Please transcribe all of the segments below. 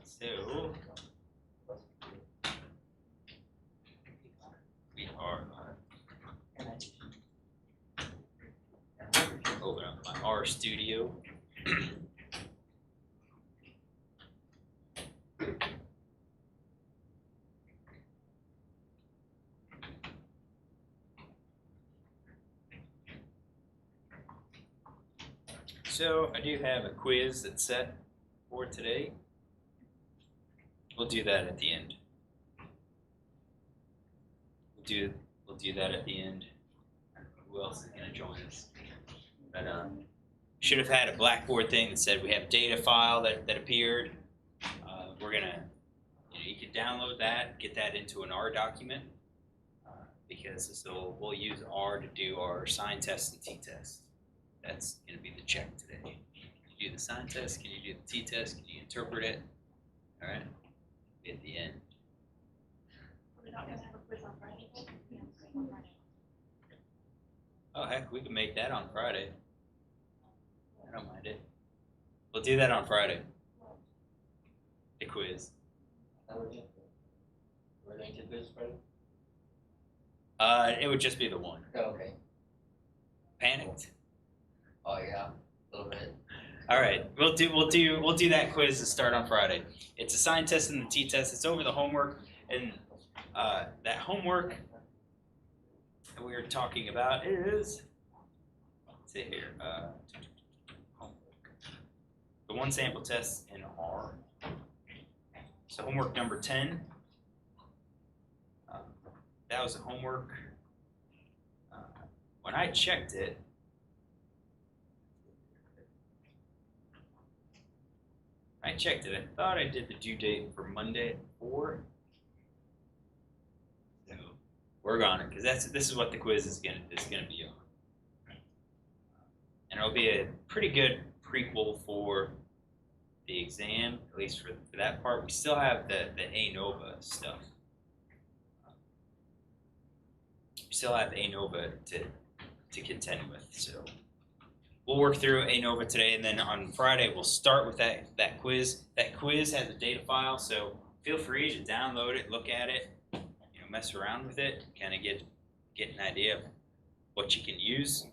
So we are open up my R Studio. So I do have a quiz that's set for today. We'll do that at the end. We'll do that at the end. I don't know who else is going to join us. But should have had a Blackboard thing that said we have a data file that appeared. We're gonna, you can download that, get that into an R document, because we'll use R to do our sign test and t-test. That's going to be the check today. Can you do the sign test? Can you do the t-test? Can you interpret it? All right. At the end. We're not going to have a quiz on Friday. Oh heck, we can make that on Friday. I don't mind it. We'll do that on Friday. The quiz. We're going to quiz Friday? It would just be the one. Oh, okay. Panicked? Oh yeah, a little bit. All right, we'll do that quiz to start on Friday. It's a sign test and the t-test. It's over the homework, and that homework that we were talking about is, let's see here, homework. The one sample test in R. So homework number 10. That was a homework. When I checked it, I thought I did the due date for Monday at 4. So work on it, because this is what the quiz is gonna be on. And it'll be a pretty good prequel for the exam, at least for that part. We still have the Anova stuff. We still have Anova to contend with, so we'll work through Anova today, and then on Friday we'll start with that quiz. That quiz has a data file, so feel free to download it, look at it, mess around with it, kind of get an idea of what you can use,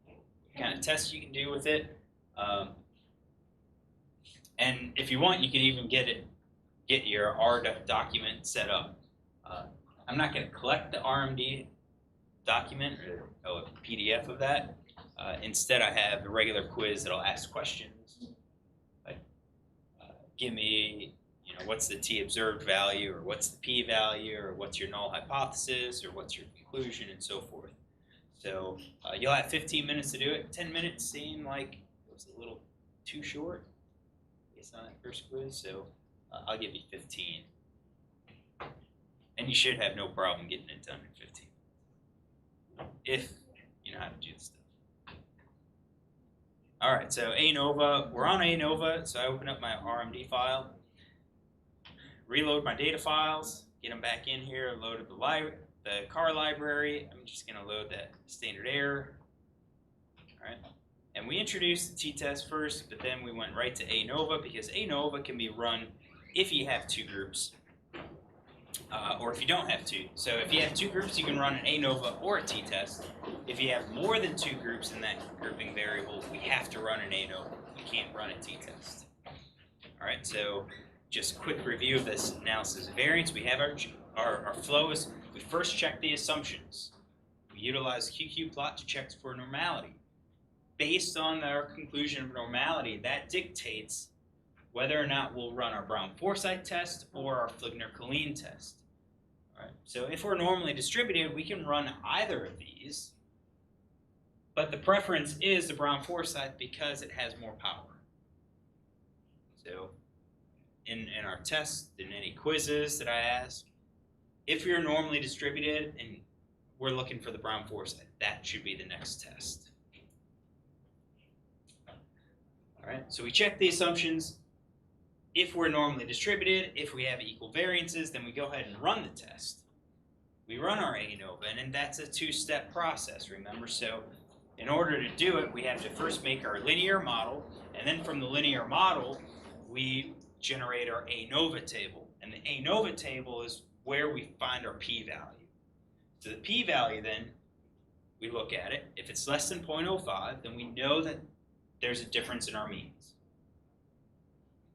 what kind of tests you can do with it. And if you want, you can even get your R document set up. I'm not going to collect the RMD document or a PDF of that. Instead, I have the regular quiz that'll ask questions, like give me, what's the t observed value, or what's the p value, or what's your null hypothesis, or what's your conclusion, and so forth. So you'll have 15 minutes to do it. 10 minutes seemed like it was a little too short based on that first quiz, so I'll give you 15. And you should have no problem getting it done in 15 if you know how to do the stuff. All right, so Anova, we're on Anova, so I open up my RMD file, reload my data files, get them back in here, loaded the car library. I'm just going to load that standard error. All right, and we introduced the t-test first, but then we went right to Anova, because Anova can be run if you have two groups. Or if you don't have two. So if you have two groups, you can run an Anova or a t-test. If you have more than two groups in that grouping variable, we have to run an Anova. We can't run a t-test. All right, so just a quick review of this analysis of variance. We have our flow is, we first check the assumptions. We utilize QQ plot to check for normality. Based on our conclusion of normality, that dictates whether or not we'll run our Brown-Forsythe test or our Fligner-Killeen test. All right. So if we're normally distributed, we can run either of these, but the preference is the Brown-Forsythe because it has more power. So in our tests, in any quizzes that I ask, if you're normally distributed and we're looking for the Brown-Forsythe, that should be the next test. All right, so we check the assumptions. If we're normally distributed, if we have equal variances, then we go ahead and run the test. We run our Anova, and that's a two-step process, remember? So in order to do it, we have to first make our linear model, and then from the linear model, we generate our ANOVA table. And the ANOVA table is where we find our p-value. So the p-value then, we look at it. If it's less than 0.05, then we know that there's a difference in our means.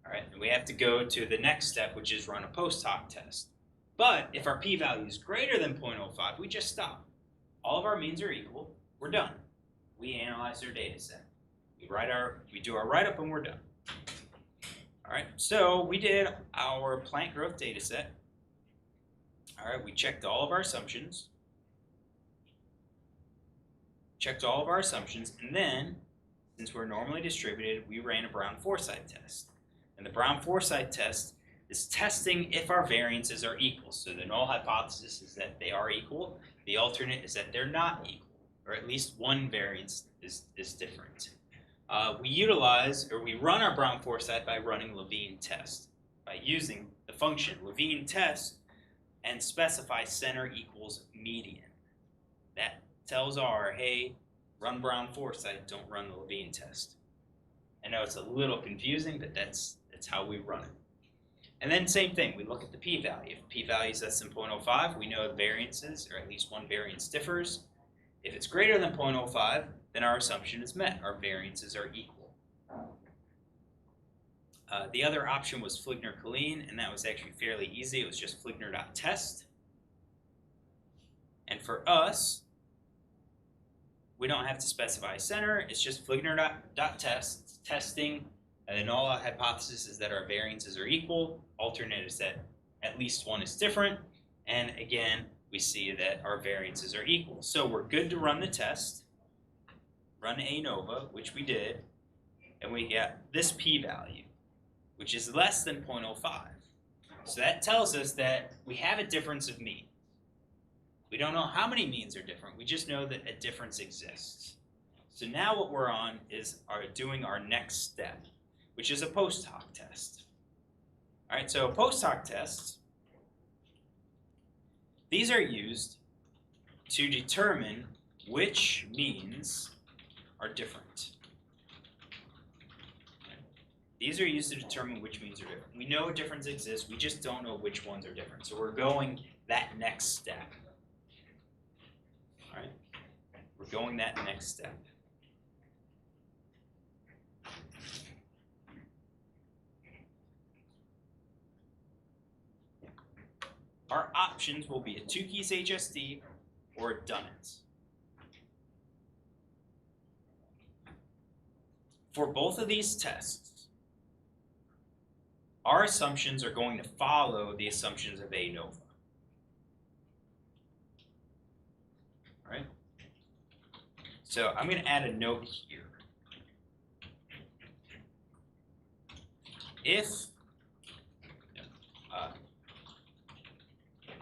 All right, and we have to go to the next step, which is run a post hoc test. But if our p-value is greater than 0.05, we just stop. All of our means are equal. We're done. We analyze our data set. We do our write-up and we're done. All right, so we did our plant growth data set. All right, we checked all of our assumptions. And then, since we're normally distributed, we ran a Brown-Forsythe test. And the Brown-Forsythe test is testing if our variances are equal. So the null hypothesis is that they are equal. The alternate is that they're not equal, or at least one variance is different. We run our Brown-Forsythe by running Levene test, by using the function Levene test and specify center equals median. That tells R, hey, run Brown-Forsythe, don't run the Levene test. I know it's a little confusing, but that's how we run it. And then same thing, we look at the p-value. If p-value is less than 0.05, we know the variances, or at least one variance differs. If it's greater than 0.05, then our assumption is met. Our variances are equal. The other option was Fligner-Killeen, and that was actually fairly easy. It was just Fligner.test. And for us, we don't have to specify center. It's just Fligner.test. It's testing. And the null hypothesis is that our variances are equal. Alternate is that at least one is different. And again, we see that our variances are equal. So we're good to run the test. Run ANOVA, which we did. And we get this p-value, which is less than 0.05. So that tells us that we have a difference of means. We don't know how many means are different. We just know that a difference exists. So now what we're on is doing our next step, which is a post hoc test. All right, so post hoc tests, these are used to determine which means are different. These are used to determine which means are different. We know a difference exists, we just don't know which ones are different. So we're going that next step. All right, we're going that next step. Our options will be a Tukey's HSD or a Dunnett's. For both of these tests, our assumptions are going to follow the assumptions of ANOVA. All right? So I'm going to add a note here. If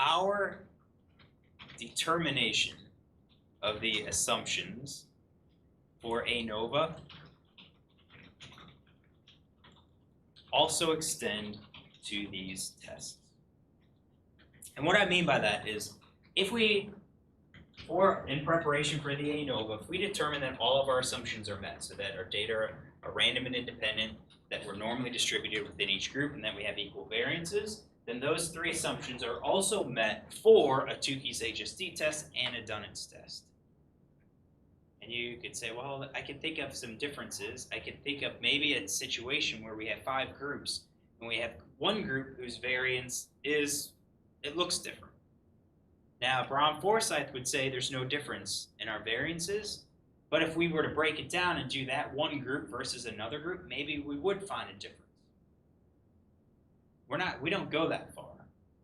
our determination of the assumptions for ANOVA also extend to these tests. And what I mean by that is, if we, or in preparation for the ANOVA, if we determine that all of our assumptions are met, so that our data are random and independent, that we're normally distributed within each group, and that we have equal variances, then those three assumptions are also met for a Tukey's HSD test and a Dunnett's test. And you could say, well, I can think of some differences. I could think of maybe a situation where we have 5 groups, and we have one group whose variance is, it looks different. Now, Brown-Forsythe would say there's no difference in our variances, but if we were to break it down and do that one group versus another group, maybe we would find a difference. We don't go that far.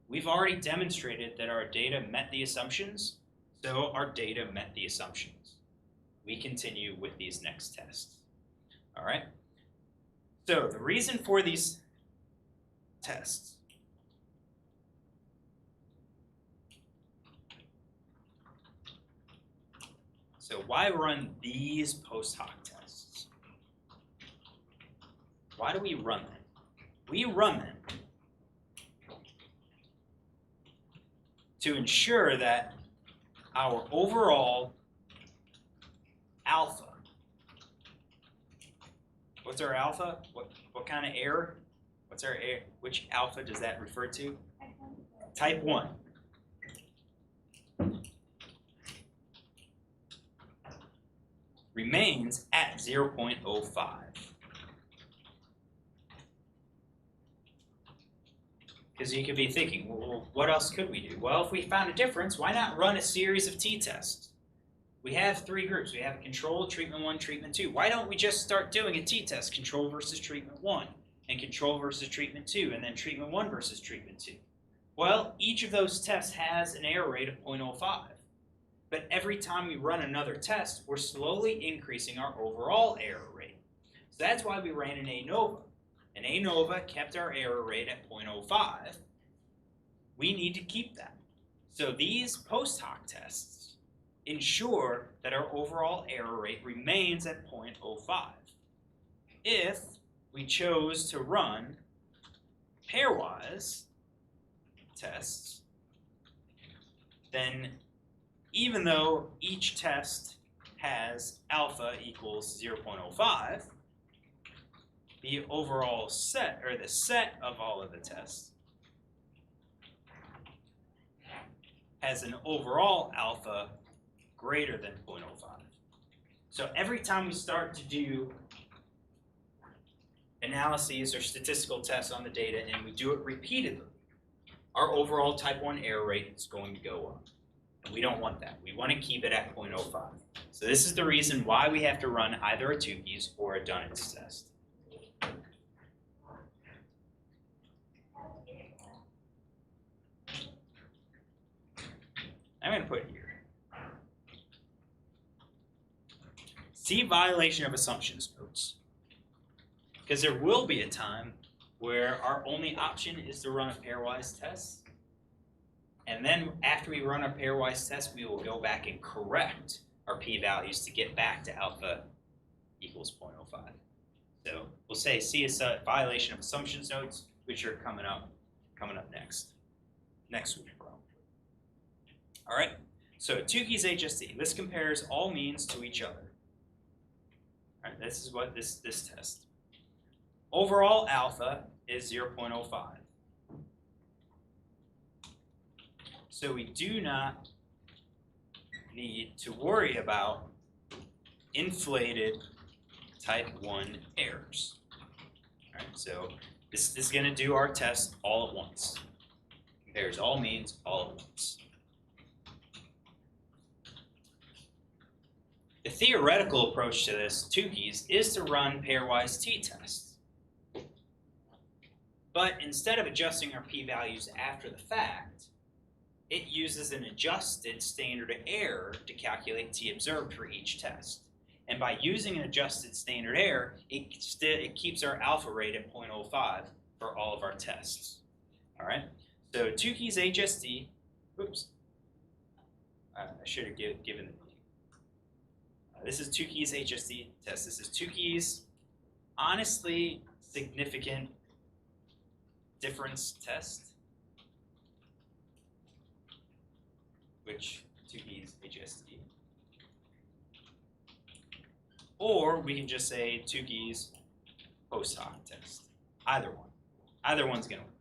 We've already demonstrated that our data met the assumptions, so our data met the assumptions. We continue with these next tests. All right? So the reason for these tests so why run these post hoc tests? Why do we run them? We run them to ensure that our overall alpha, what's our alpha? What kind of error? which alpha does that refer to? Type 1. Remains at 0.05. Because you could be thinking, well, what else could we do? Well, if we found a difference, why not run a series of t-tests? We have 3 groups. We have control, treatment 1, treatment 2. Why don't we just start doing a t-test, control versus treatment 1, and control versus treatment 2, and then treatment 1 versus treatment 2? Well, each of those tests has an error rate of 0.05. But every time we run another test, we're slowly increasing our overall error rate. So that's why we ran an ANOVA. An ANOVA kept our error rate at 0.05. We need to keep that. So these post hoc tests ensure that our overall error rate remains at 0.05. If we chose to run pairwise tests, then even though each test has alpha equals 0.05, the overall set, or the set of all of the tests, has an overall alpha greater than 0.05. So every time we start to do analyses or statistical tests on the data and we do it repeatedly, our overall type 1 error rate is going to go up. And we don't want that. We want to keep it at 0.05. So this is the reason why we have to run either a Tukey's or a Dunnett's test. I'm going to put here. See violation of assumptions notes. Because there will be a time where our only option is to run a pairwise test. And then after we run a pairwise test, we will go back and correct our p-values to get back to alpha equals 0.05. So we'll say see a violation of assumptions notes, which are coming up next week. All right, so Tukey's HST. This compares all means to each other. All right, this is what this test. Overall alpha is 0.05. So we do not need to worry about inflated type 1 errors. All right, so this is going to do our test all at once. Compares all means all at once. The theoretical approach to this, Tukey's, is to run pairwise t-tests. But instead of adjusting our p-values after the fact, it uses an adjusted standard of error to calculate t observed for each test. And by using an adjusted standard error, it keeps our alpha rate at 0.05 for all of our tests. All right, so Tukey's HST, oops, I should have given it. This is Tukey's HST test. This is Tukey's honestly significant difference test, which Tukey's HST. Or we can just say Tukey's Post Hoc Test. Either one. Either one's going to work.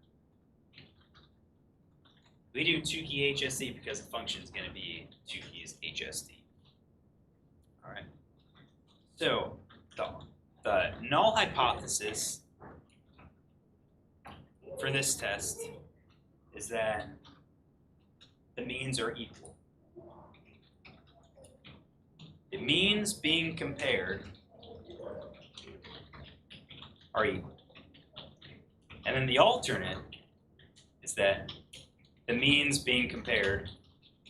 We do Tukey HST because the function is going to be Tukey's HST. All right. So the null hypothesis for this test is that the means are equal. The means being compared are equal. And then the alternate is that the means being compared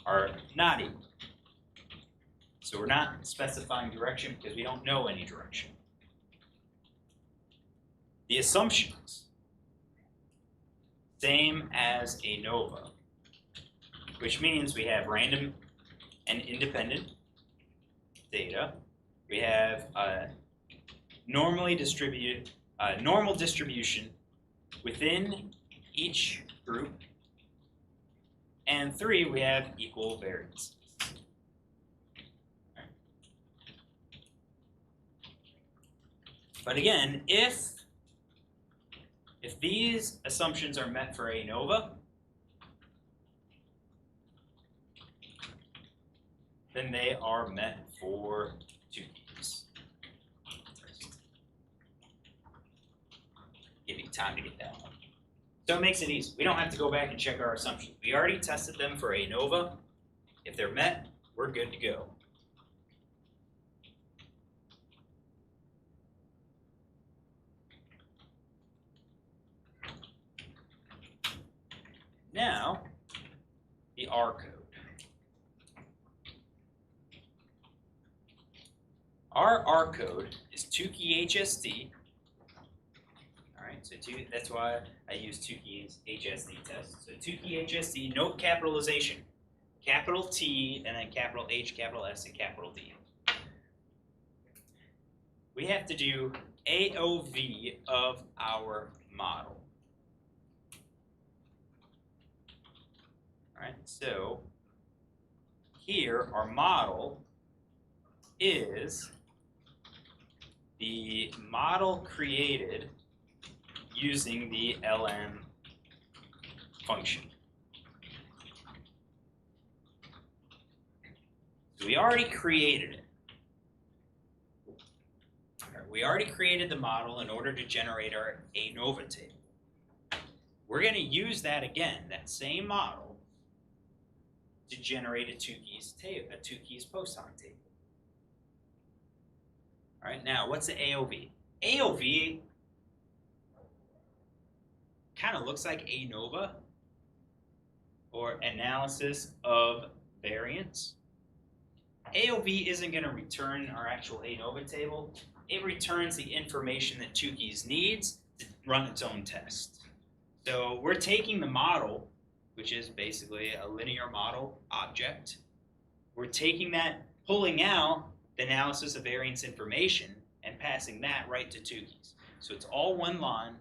are not equal. So we're not specifying direction because we don't know any direction. The assumptions, same as ANOVA, which means we have random and independent data. We have a normal distribution within each group. And 3, we have equal variance. But again, if If these assumptions are met for ANOVA, then they are met for Tukey's. Give you time to get that one. So it makes it easy. We don't have to go back and check our assumptions. We already tested them for ANOVA. If they're met, we're good to go. Now, the R code. Our R code is Tukey HSD. All right, so that's why I use Tukey's HSD test. So Tukey HSD, note capitalization. Capital T, and then capital H, capital S, and capital D. We have to do AOV of our model. All right, so here our model is the model created using the LM function. So we already created it. We already created the model in order to generate our ANOVA table. We're going to use that again, that same model, to generate a Tukey's post hoc table. All right, now what's the AOV? AOV kind of looks like ANOVA, or analysis of variance. AOV isn't going to return our actual ANOVA table. It returns the information that Tukey's needs to run its own test. So we're taking the model, which is basically a linear model object. We're taking that, pulling out the analysis of variance information, and passing that right to Tukey's. So it's all one line,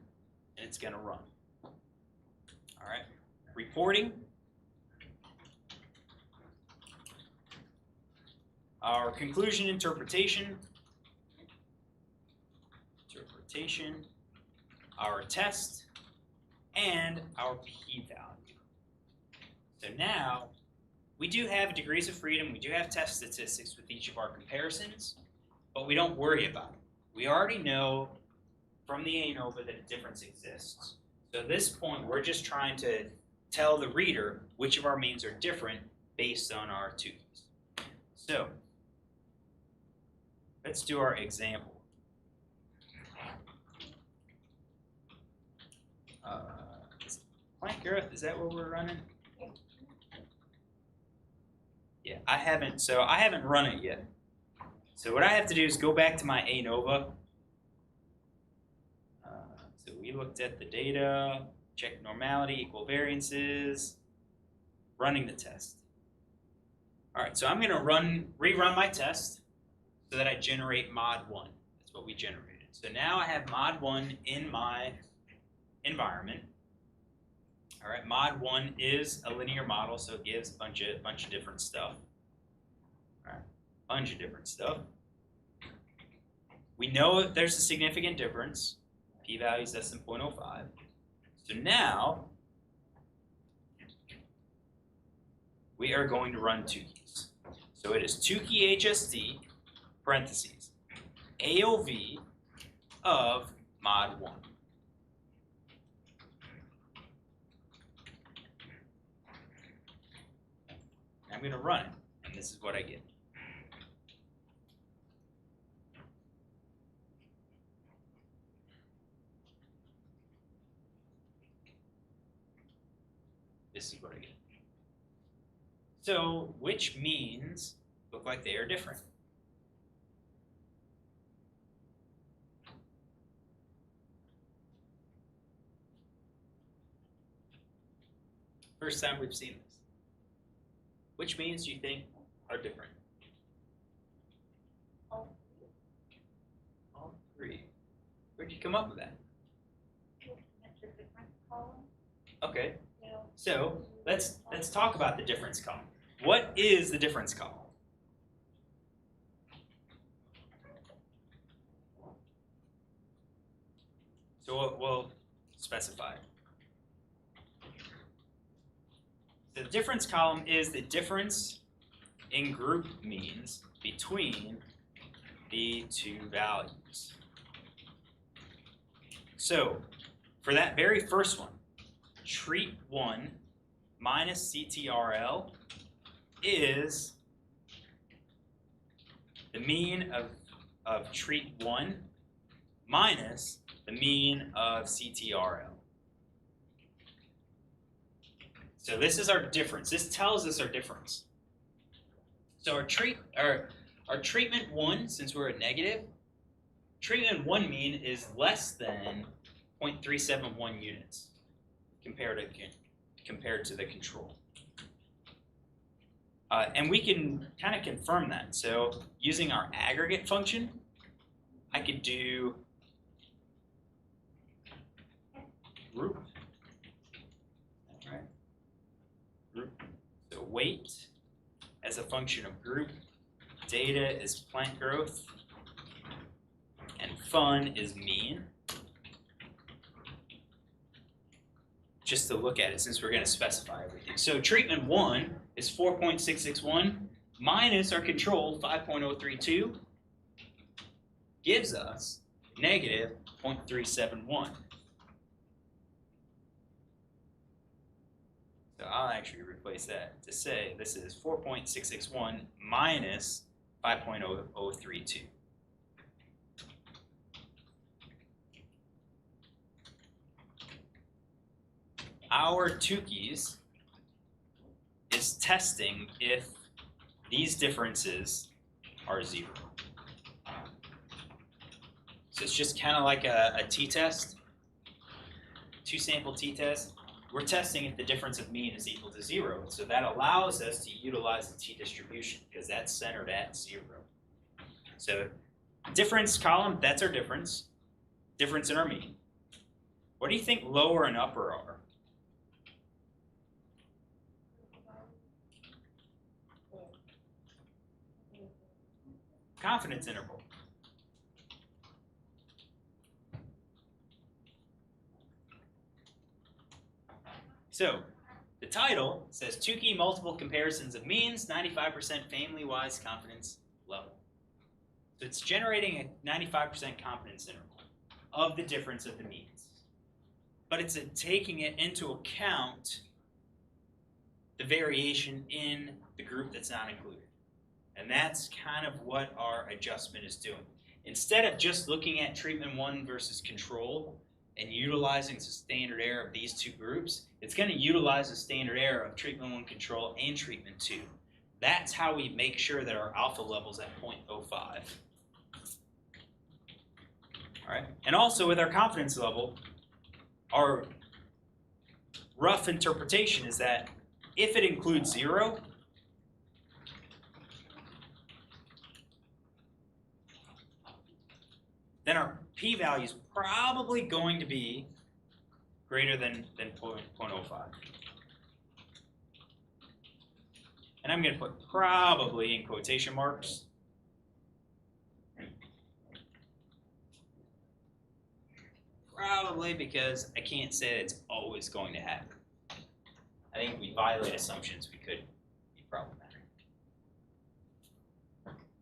and it's going to run. All right, reporting. Our conclusion interpretation, our test, and our p-value. So now, we do have degrees of freedom, we do have test statistics with each of our comparisons, but we don't worry about it. We already know from the ANOVA that a difference exists. So at this point, we're just trying to tell the reader which of our means are different based on our Tukey's. So, let's do our example. Planck Earth, is that what we're running? Yeah, I haven't run it yet. So what I have to do is go back to my ANOVA. So we looked at the data, check normality, equal variances, running the test. All right, so I'm gonna rerun my test so that I generate mod 1. That's what we generated. So now I have mod 1 in my environment. All right, mod 1 is a linear model, so it gives a bunch of different stuff. All right, bunch of different stuff. We know that there's a significant difference. P-value is less than 0.05. So now we are going to run Tukey's. So it is Tukey HSD parentheses AOV of mod 1. I'm going to run it, and this is what I get. This is what I get. So, which means look like they are different? First time we've seen this. Which means do you think are different? All All three. Where'd you come up with that? Okay. So let's talk about the difference column. What is the difference column? specified. The difference column is the difference in group means between the two values. So, for that very first one, treat 1 minus CTRL is the mean of treat 1 minus the mean of CTRL. So this is our difference. This tells us our difference. So our treatment 1, since we're a negative, treatment 1 mean is less than 0.371 units compared to the control. And we can kind of confirm that. So using our aggregate function, I could do group. All right. Group. So weight as a function of group, data is plant growth, and fun is mean. Just to look at it, since we're going to specify everything. So treatment 1 is 4.661 minus our control 5.032 gives us negative 0.371. So I'll actually replace that to say this is 4.661 minus 5.032. Our Tukeys is testing if these differences are 0. So it's just kind of like a t-test, 2-sample t-test. We're testing if the difference of mean is equal to 0. So that allows us to utilize the t-distribution because that's centered at 0. So difference column, that's our difference. Difference in our mean. What do you think lower and upper are? Confidence interval. So the title says Tukey multiple comparisons of means, 95% family-wise confidence level. So it's generating a 95% confidence interval of the difference of the means. But it's taking it into account the variation in the group that's not included. And that's kind of what our adjustment is doing. Instead of just looking at treatment 1 versus control and utilizing the standard error of these two groups, it's going to utilize the standard error of treatment 1 control and treatment 2. That's how we make sure that our alpha level's at 0.05. All right. And also with our confidence level, our rough interpretation is that if it includes 0, then our p-value is probably going to be greater than 0.05. And I'm going to put probably in quotation marks. Probably because I can't say that it's always going to happen. I think if we violate assumptions, we could be problematic.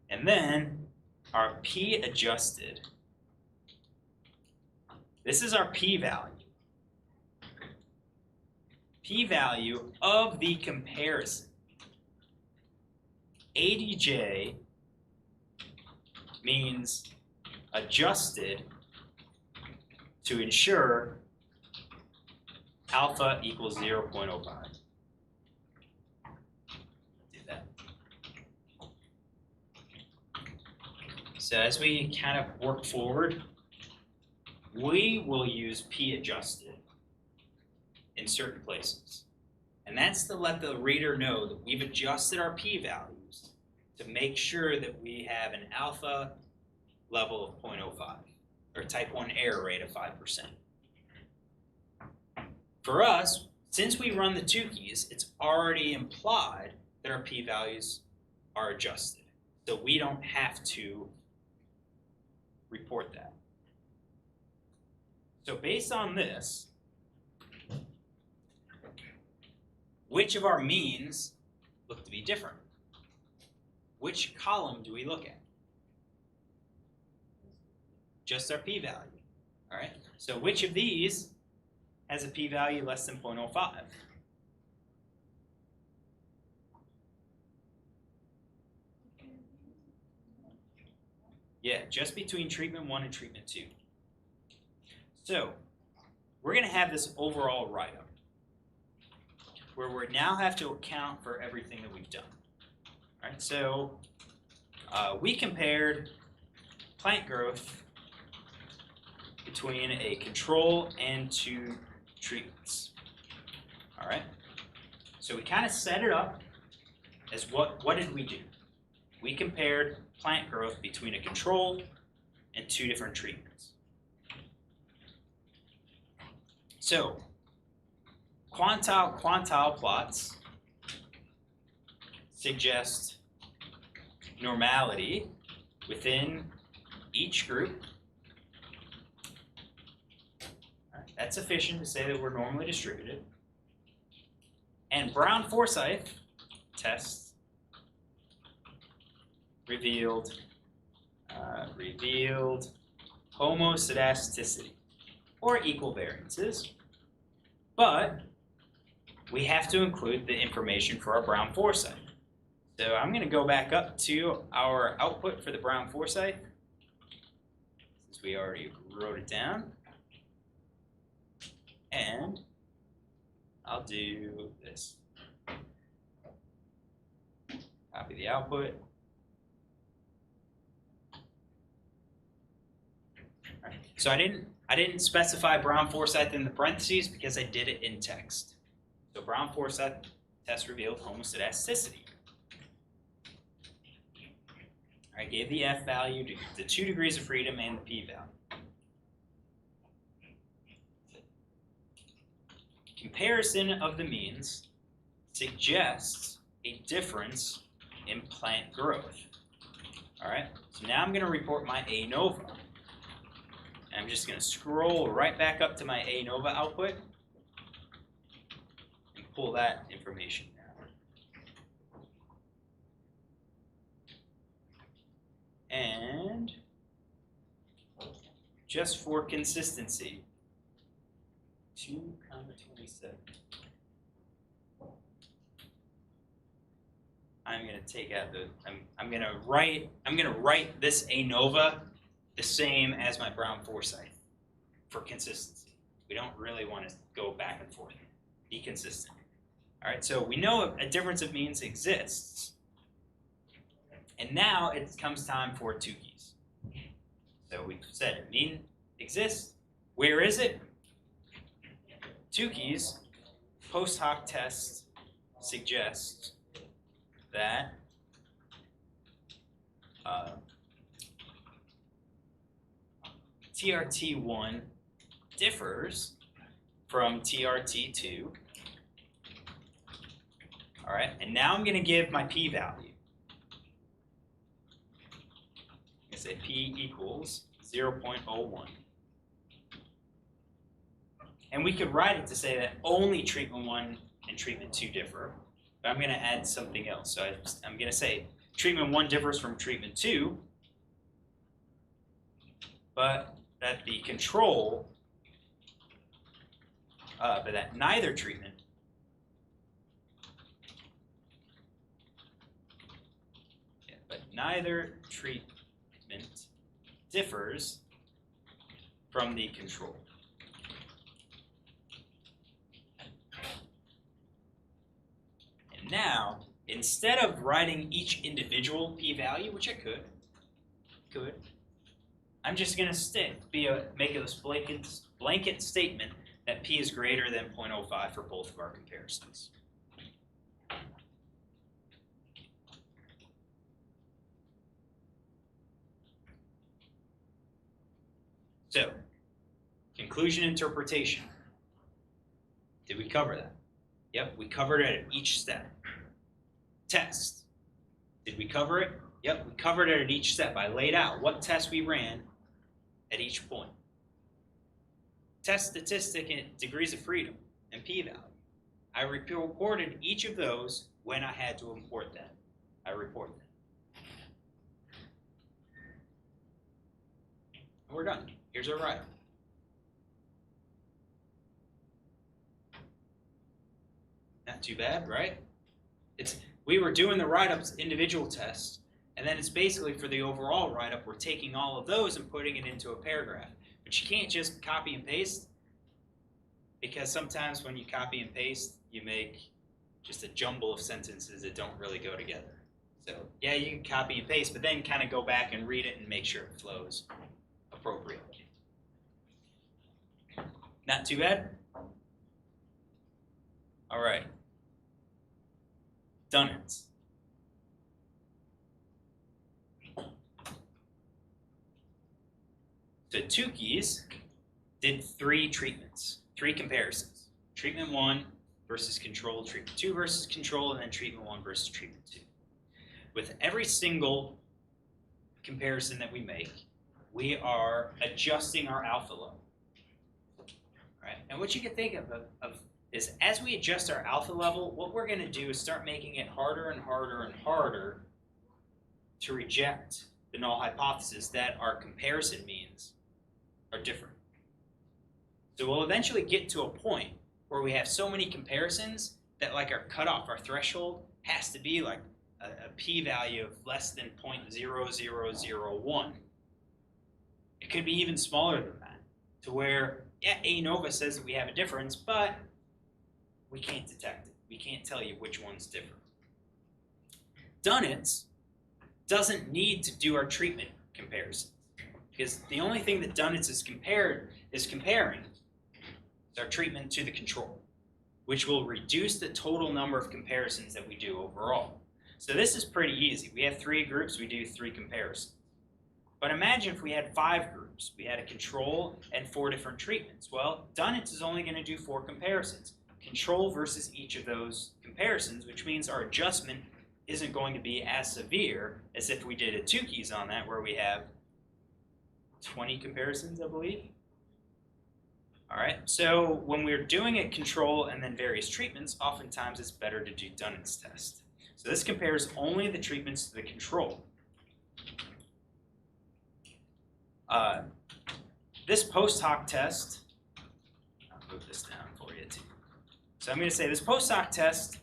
And then our p-adjusted. This is our p-value. P-value of the comparison. ADJ means adjusted to ensure alpha equals 0.05. Do that. So as we kind of work forward, we will use p-adjusted in certain places. And that's to let the reader know that we've adjusted our p-values to make sure that we have an alpha level of 0.05, or type 1 error rate of 5%. For us, since we run the Tukeys, it's already implied that our p-values are adjusted. So we don't have to report that. So based on this, which of our means look to be different? Which column do we look at? Just our p-value. All right. So which of these has a p-value less than 0.05? Yeah, just between treatment 1 and treatment 2. So we're going to have this overall write-up where we now have to account for everything that we've done. All right, so we compared plant growth between a control and 2 treatments. All right, so we kind of set it up as what did we do? We compared plant growth between a control and 2 different treatments. So quantile plots suggest normality within each group. That's sufficient to say that we're normally distributed. And Brown-Forsythe tests revealed homoscedasticity, or equal variances, but we have to include the information for our Brown-Forsythe. So I'm going to go back up to our output for the Brown-Forsythe, since we already wrote it down, and I'll do this. Copy the output. Right. So I didn't specify Brown-Forsythe in the parentheses because I did it in text. So Brown-Forsythe test revealed homoscedasticity. I gave the F value to the 2 degrees of freedom and the P value. Comparison of the means suggests a difference in plant growth. All right, so now I'm going to report my Anova. I'm just going to scroll right back up to my Anova output and pull that information down. And just for consistency, 2,27. I'm going to take out the. I'm going to write this Anova the same as my Brown-Forsythe for consistency. We don't really want to go back and forth. Be consistent. All right. So we know a difference of means exists, and now it comes time for Tukey's. So we said mean exists. Where is it? Tukey's Post Hoc Tests suggests that TRT1 differs from TRT2. All right, and now I'm going to give my p-value. I say p equals 0.01. And we could write it to say that only treatment 1 and treatment 2 differ. But I'm going to add something else. So I'm going to say treatment 1 differs from treatment 2, but that the control, but that neither treatment differs from the control. And now, instead of writing each individual p-value, which I could, I'm just going to make this blanket statement that p is greater than 0.05 for both of our comparisons. So, conclusion interpretation. Did we cover that? Yep, we covered it at each step. Test. Did we cover it? Yep, we covered it at each step. I laid out what test we ran at each point. Test statistic and degrees of freedom and p-value. I reported each of those when I had to import them. I report them. And we're done. Here's our write-up. Not too bad, right? We were doing the write-ups individual tests, and then it's basically for the overall write-up, we're taking all of those and putting it into a paragraph. But you can't just copy and paste, because sometimes when you copy and paste, you make just a jumble of sentences that don't really go together. So yeah, you can copy and paste, but then kind of go back and read it and make sure it flows appropriately. Not too bad? All right. Dunnett. So Tukey's did 3 treatments, 3 comparisons. Treatment 1 versus control, treatment 2 versus control, and then treatment 1 versus treatment 2. With every single comparison that we make, we are adjusting our alpha level. Right? And what you can think of is as we adjust our alpha level, what we're going to do is start making it harder and harder and harder to reject the null hypothesis that our comparison means are different. So we'll eventually get to a point where we have so many comparisons that like our cutoff, our threshold, has to be like a p-value of less than 0.0001. It could be even smaller than that, to where, yeah, Anova says that we have a difference, but we can't detect it. We can't tell you which one's different. Dunnett's doesn't need to do our treatment comparisons, because the only thing that Dunnett's is comparing is our treatment to the control, which will reduce the total number of comparisons that we do overall. So this is pretty easy. We have 3 groups, we do 3 comparisons. But imagine if we had 5 groups. We had a control and 4 different treatments. Well, Dunnett's is only going to do 4 comparisons. Control versus each of those comparisons, which means our adjustment isn't going to be as severe as if we did a Tukey's on that, where we have 20 comparisons, I believe. All right, so when we're doing a control and then various treatments, oftentimes it's better to do Dunnett's test. So this compares only the treatments to the control. This post hoc test, I'll move this down for you too. So I'm going to say this post hoc test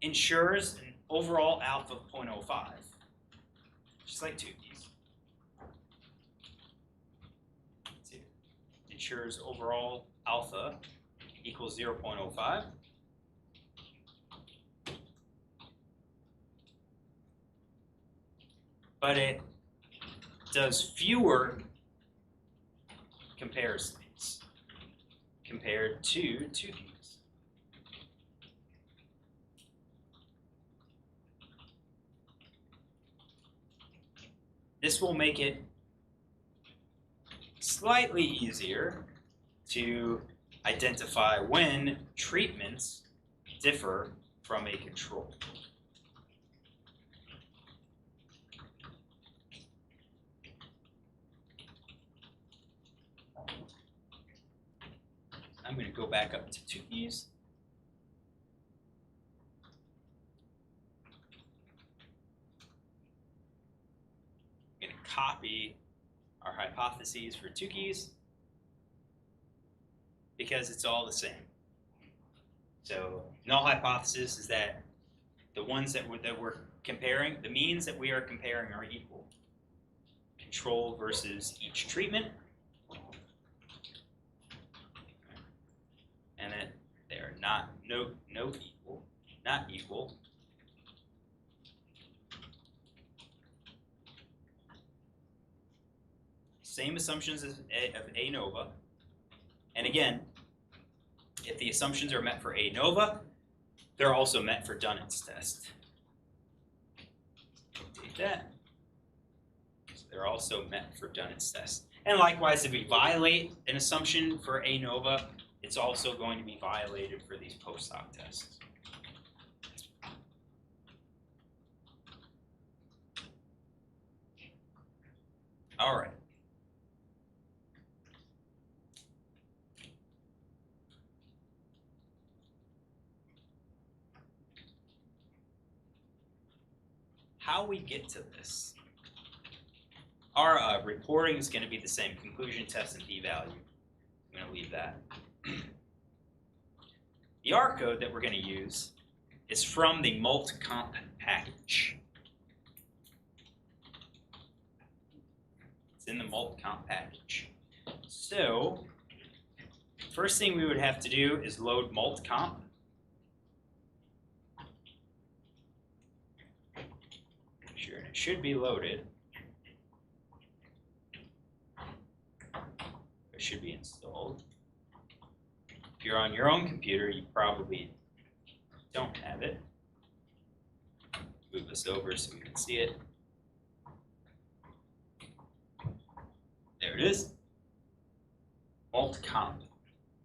ensures an overall alpha of 0.05, just like Tukey's. Ensures overall alpha equals 0.05. But it does fewer comparisons compared to Tukey's. This will make it slightly easier to identify when treatments differ from a control. I'm going to go back up to Tukey's. I'm going to copy our hypotheses for Tukey's because it's all the same. So null hypothesis is that the ones that we're comparing, the means that we are comparing are equal. Control versus each treatment. And that they're not equal. Same assumptions as of Anova. And again, if the assumptions are met for Anova, they're also met for Dunnett's test. Update that. So they're also met for Dunnett's test. And likewise, if we violate an assumption for Anova, it's also going to be violated for these post hoc tests. All right. how we get to this. Our reporting is going to be the same, conclusion, test, and p-value. I'm going to leave that. The R code that we're going to use is from the multcomp package. It's in the multcomp package. So, first thing we would have to do is load multcomp. Sure, and it should be loaded. It should be installed. If you're on your own computer, you probably don't have it. Move this over so we can see it. There it is. Multcomp.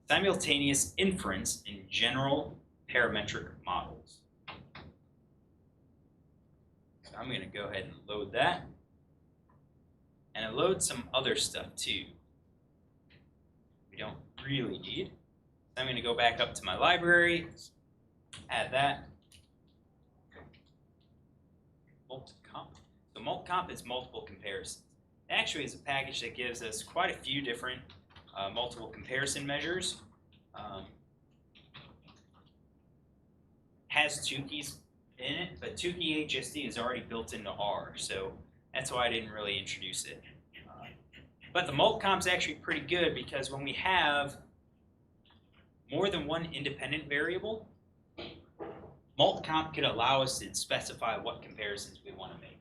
Simultaneous inference in general parametric models. So I'm going to go ahead and load that. And I load some other stuff too. We don't really need. So I'm going to go back up to my library, add that. Multcomp. So multcomp is multiple comparisons. It actually is a package that gives us quite a few different multiple comparison measures. Has Tukey's in it, but Tukey HSD is already built into R, so that's why I didn't really introduce it. But the multcomp is actually pretty good because when we have more than one independent variable, multcomp could allow us to specify what comparisons we want to make.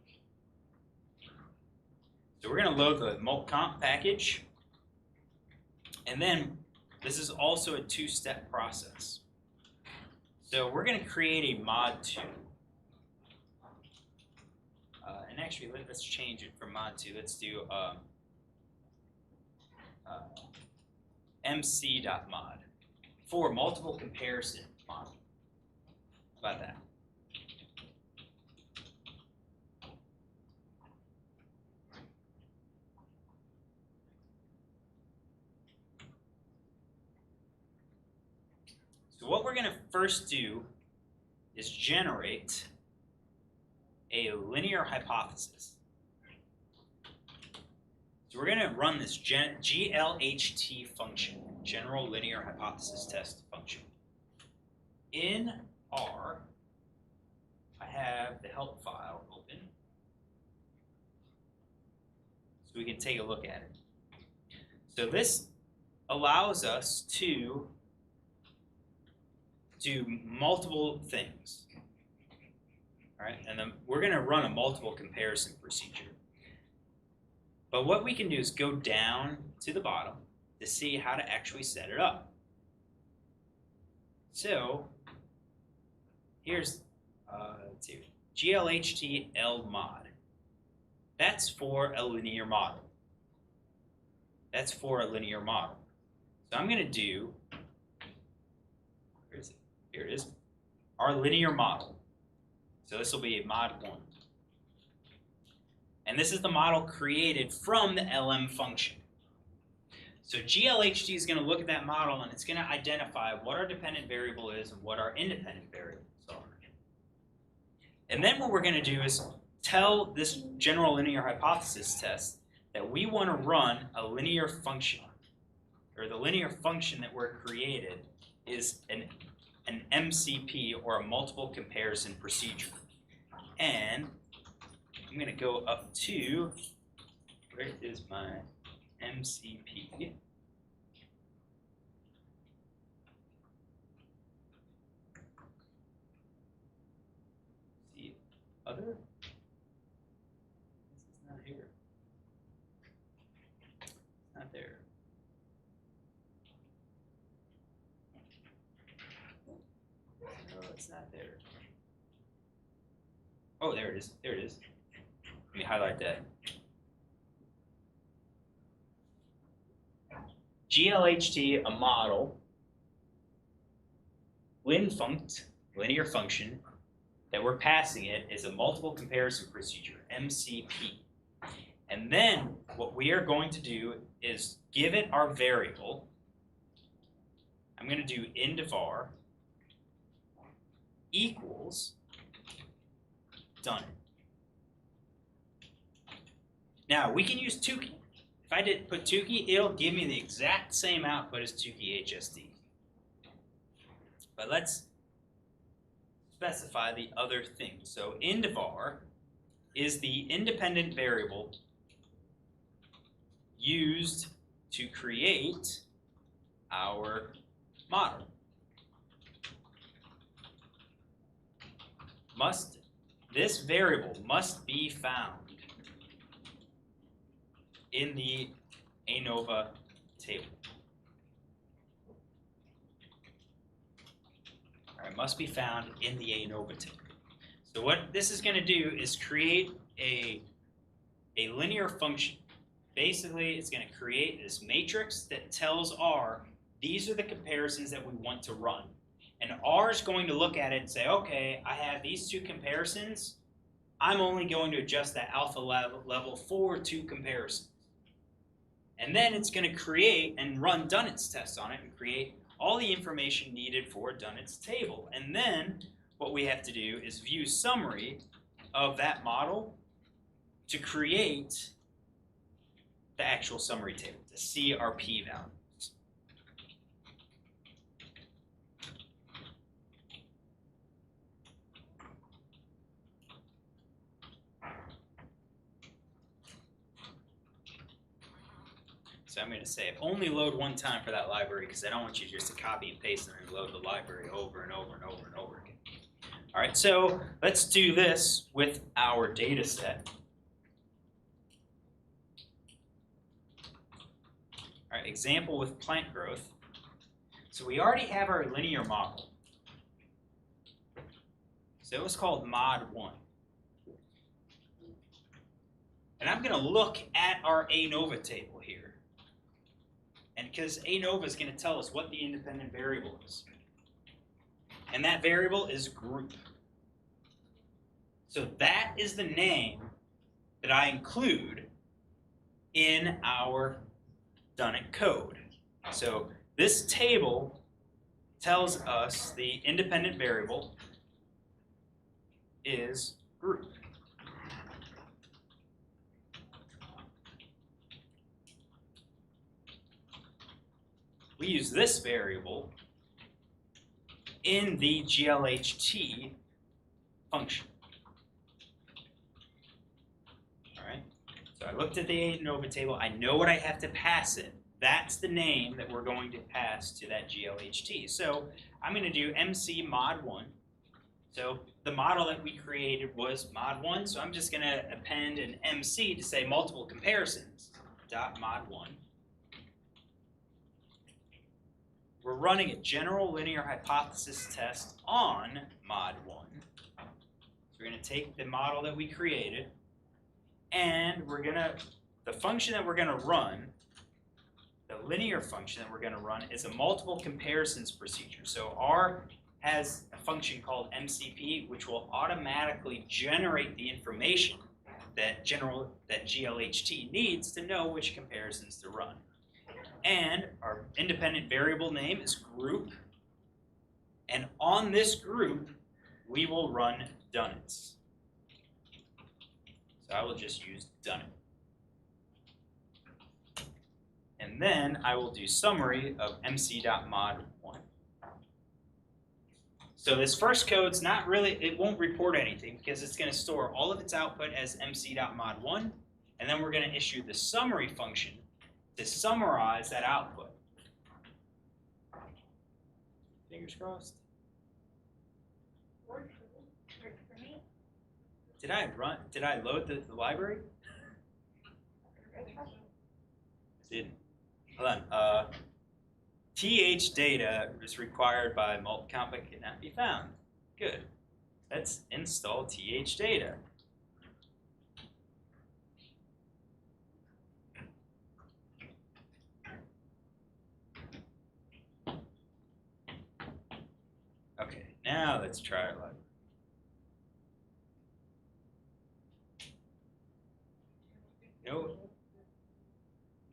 So we're going to load the multcomp package, and then this is also a two-step process. So we're going to create a mod 2. And actually, let's change it from mod 2. Let's do mc.mod for multiple comparison model. How about that? So what we're going to first do is generate a linear hypothesis. So we're going to run this GLHT function, general linear hypothesis test function. In R, I have the help file open, so we can take a look at it. So this allows us to do multiple things. All right, and then we're going to run a multiple comparison procedure. But what we can do is go down to the bottom to see how to actually set it up. So here's let's see, GLHT L mod. That's for a linear model. That's for a linear model. So I'm going to do, where is it? Here it is, our linear model. So this will be mod 1. And this is the model created from the LM function. So GLHT is going to look at that model and it's going to identify what our dependent variable is and what our independent variables are. And then what we're going to do is tell this general linear hypothesis test that we want to run a linear function, or the linear function that we're created is an MCP, or a multiple comparison procedure. And I'm going to go up to, where is my MCP? See, other? This is not here. It's not there. No, it's not there. Oh, there it is. There it is. Let me highlight that. GLHT, a model, linear function, that we're passing it is a multiple comparison procedure, MCP. And then what we are going to do is give it our variable. I'm going to do int_var equals Dunnett. Now, we can use Tukey. If I did put Tukey, it'll give me the exact same output as Tukey HSD. But let's specify the other thing. So indivar is the independent variable used to create our model. This variable must be found in the ANOVA table. All right, must be found in the ANOVA table. So what this is going to do is create a linear function. Basically, it's going to create this matrix that tells R, these are the comparisons that we want to run. And R is going to look at it and say, okay, I have these two comparisons. I'm only going to adjust that alpha level for two comparisons. And then it's going to create and run Dunnett's test on it and create all the information needed for Dunnett's table. And then what we have to do is view summary of that model to create the actual summary table, to see our p-values. So I'm going to say only load one time for that library because I don't want you just to copy and paste and then load the library over and over and over and over again. All right, so let's do this with our data set. All right, example with plant growth. So we already have our linear model. So it was called mod 1. And I'm going to look at our ANOVA table here. And because ANOVA is going to tell us what the independent variable is. And that variable is group. So that is the name that I include in our Dunnett code. So this table tells us the independent variable is group. We use this variable in the GLHT function. All right. So I looked at the ANOVA table. I know what I have to pass it. That's the name that we're going to pass to that GLHT. So I'm going to do MC mod 1. So the model that we created was mod 1. So I'm just going to append an MC to say multiple comparisons dot mod 1. We're running a general linear hypothesis test on mod 1. So we're going to take the model that we created, and the function that we're going to run, the linear function that we're going to run, is a multiple comparisons procedure. So R has a function called MCP, which will automatically generate the information that GLHT needs to know which comparisons to run. And our independent variable name is group. And on this group, we will run Dunnett's. So I will just use Dunnett. And then I will do summary of mc.mod1. So this first code's not really, it won't report anything because it's going to store all of its output as mc.mod1. And then we're going to issue the summary function to summarize that output. Fingers crossed. Did I load the library? Didn't. Hold on. TH data is required by multi-count but cannot be found. Good. Let's install TH data. Okay, now let's try our library.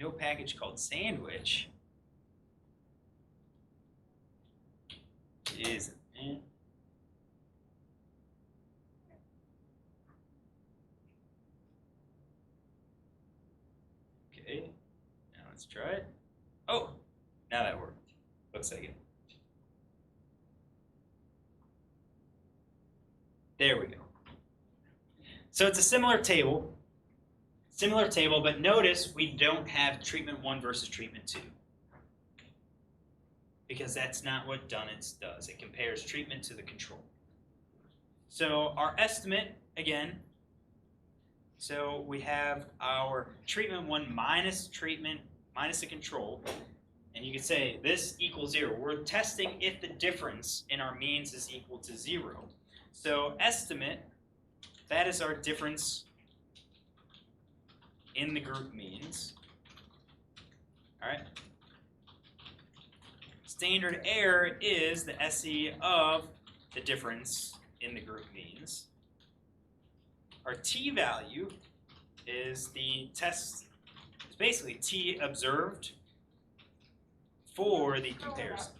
No package called sandwich. It isn't. Let's try it. Oh, now that worked. Looks like it. There we go. So it's a similar table, but notice we don't have treatment 1 versus treatment 2. Because that's not what Dunnett's does. It compares treatment to the control. So our estimate, again, so we have our treatment 1 minus the control. And you could say this equals 0. We're testing if the difference in our means is equal to 0. So estimate, that is our difference in the group means. All right. Standard error is the SE of the difference in the group means. Our t-value is the test, it's basically t observed for the comparison.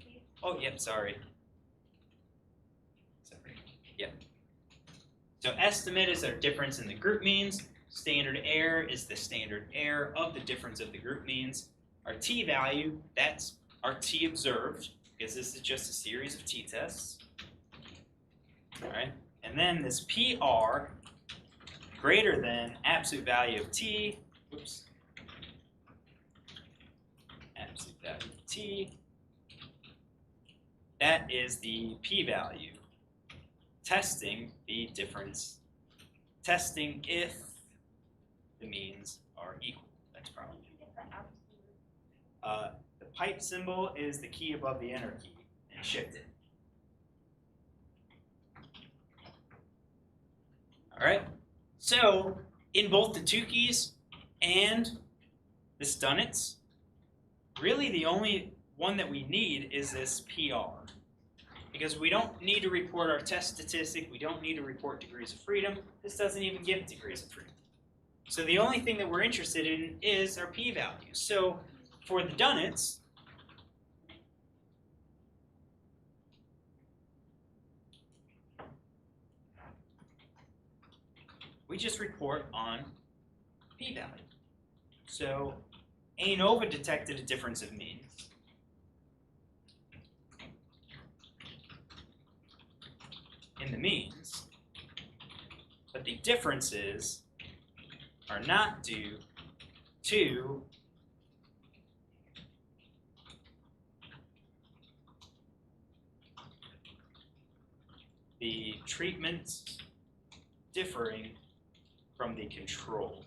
Oh, yep, sorry. Yep. So estimate is our difference in the group means. Standard error is the standard error of the difference of the group means. Our t-value, that's our t observed, because this is just a series of t-tests. All right, and then this PR greater than absolute value of t, whoops, absolute value of t, that is the p-value, testing the difference, testing if the means are equal. That's probably. The pipe symbol is the key above the enter key, and shift it. All right. So in both the Tukeys and the Dunnett's, really the only one that we need is this PR. Because we don't need to report our test statistic, we don't need to report degrees of freedom. This doesn't even give degrees of freedom. So the only thing that we're interested in is our p-value. So for the Dunnett's, we just report on p-value. So Anova detected a difference of means. In the means, but the differences are not due to the treatments differing from the control.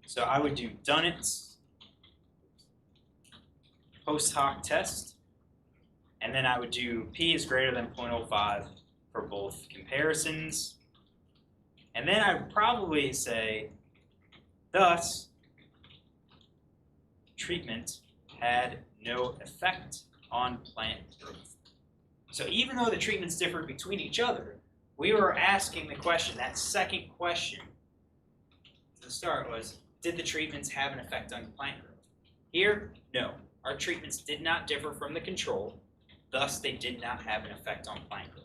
So I would do Dunnett's Post Hoc Test, and then I would do p is greater than 0.05 for both comparisons. And then I would probably say, thus, treatment had no effect on plant growth. So even though the treatments differed between each other, we were asking the question, that second question to start was, did the treatments have an effect on plant growth? Here, no. Our treatments did not differ from the control, thus they did not have an effect on plant growth.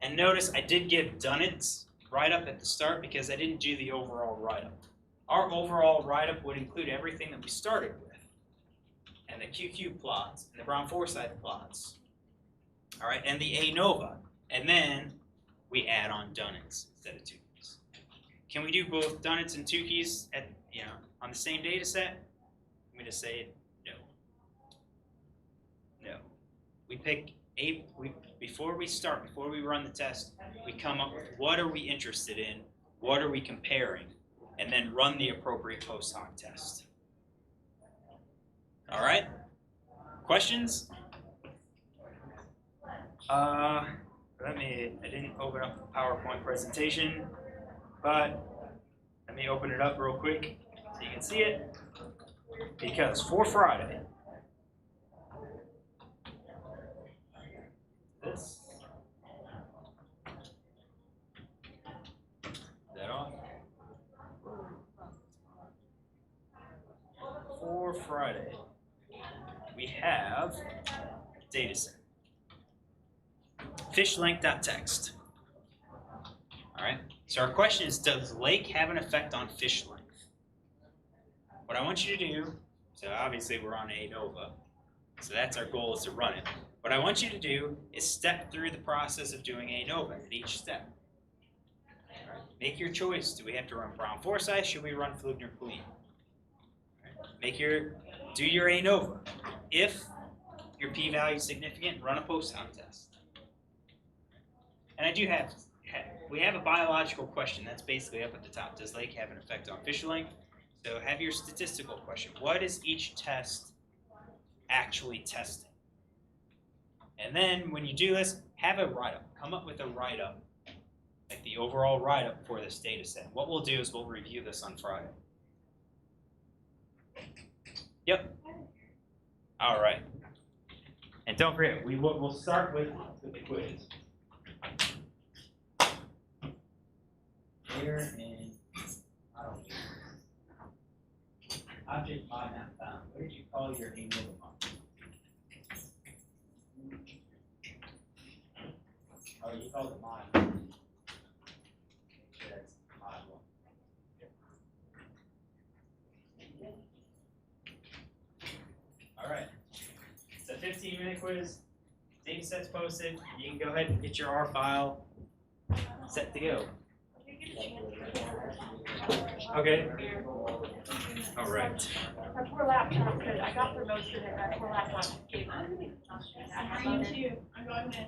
And notice I did give Dunnett's write-up at the start because I didn't do the overall write-up. Our overall write-up would include everything that we started with, and the QQ plots, and the Brown-Forsythe plots, all right, and the Anova, and then we add on Dunnett's instead of Tukey's. Can we do both Dunnett's and Tukey's at, on the same data set? I'm going to say no. No. We pick before we run the test, we come up with what are we interested in, what are we comparing, and then run the appropriate post hoc test. All right? Questions? I didn't open up the PowerPoint presentation, but let me open it up real quick so you can see it. Because for Friday, this, is that on? For Friday, we have data set. Fish length.txt. All right. So our question is, does lake have an effect on fish length? What I want you to do, so obviously we're on ANOVA, so that's our goal, is to run it. What I want you to do is step through the process of doing ANOVA at each step. Make your choice. Do we have to run Brown-Forsyth? Should we run Pflugner-Clean? Do your ANOVA. If your p-value is significant, run a Post Hoc test. And we have a biological question that's basically up at the top. Does lake have an effect on fish length? So have your statistical question. What is each test actually testing? And then when you do this, have a write-up. Come up with a write-up, like the overall write-up for this data set. What we'll do is we'll review this on Friday. Yep. All right. And don't forget, we'll start with the quiz. Here in, I don't know, object mod not found. What did you call your ANOVA function? Oh, you called it mod. That's mod one. All right. It's a 15-minute quiz. Data set's posted. You can go ahead and get your R file set to go. Okay. All right. My poor laptop, I got through most of it, my poor laptop gave up. I'm going to